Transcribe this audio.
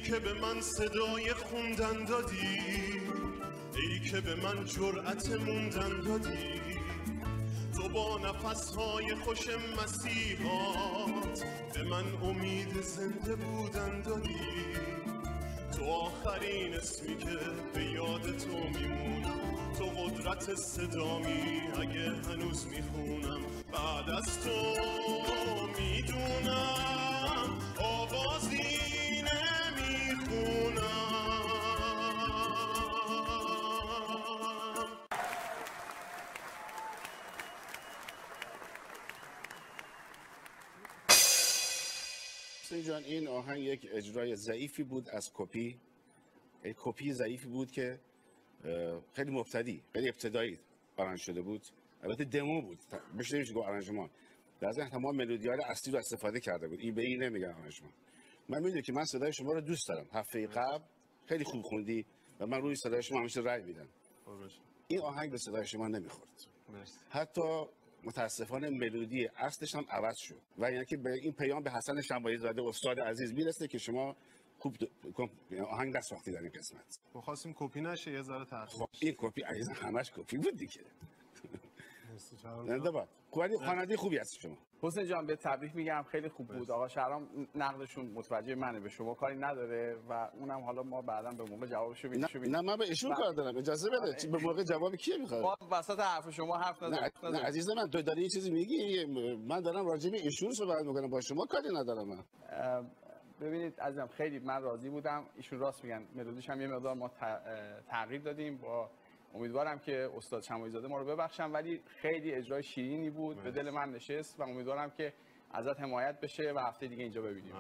که به من صدای خوندن دادی، ای که به من جرأت موندن دادی، تو با نفسهای خوش مسیحات به من امید زنده بودن دادی. تو آخرین اسمی که به یاد تو میمونم، تو قدرت صدامی اگه هنوز میخونم، بعد از تو میدونم آوازی نمیخونم. حسین جان این آهنگ یک اجرای ضعیفی بود از کپی، کپی ضعیفی بود که خیلی مبتدی، خیلی ابتدایی آرنج شده بود. البته دمو بود، بهش نمیشه گفت آرنژمان. در ضمن تمام ملودی‌های اصلی رو استفاده کرده بود. این به این نمیگن آرنژمان. من میدونم که من صدای شما رو دوست دارم. هفته قبل خیلی خوب خوندی و من روی صدای شما همیشه رأی میدم. این آهنگ به صدای شما نمیخورد. حتی متاسفانه ملودی اصلش هم عوض شد و یعنی که به این پیام به حسن شنبایی زاده استاد عزیز میرسه که شما خوب آهنگ دست ساختی در این قسمت. ما خواستیم کپی نشه یه ذره تغییر. این کپی عزیز همش کپی بود دیگه. نه با ولی خواننده خوبی هستی شما. حسین جان به تبریک میگم، خیلی خوب بود. آقا شهرام نقدشون متوجه منه، به شما کاری نداره و اونم حالا ما بعداً به موقع جوابشو میدیم. نه من به ایشون کار دارم، اجازه بده. به موقع جواب کی میخواد؟ ما وسط حرف شما حرف نزن. نه عزیز من تو داری یه چیزی میگی، من دارم راجع به ایشون صحبت میکنم، با شما کاری ندارم من. ببینید عزیزم خیلی من راضی بودم. ایشون راست میگن، ملودیش هم یه مقدار ما تغییر دادیم. با امیدوارم که استاد شمایی زاده ما رو ببخشن، ولی خیلی اجرای شیرینی بود، به دل من نشست و امیدوارم که ازت حمایت بشه و هفته دیگه اینجا ببینیم.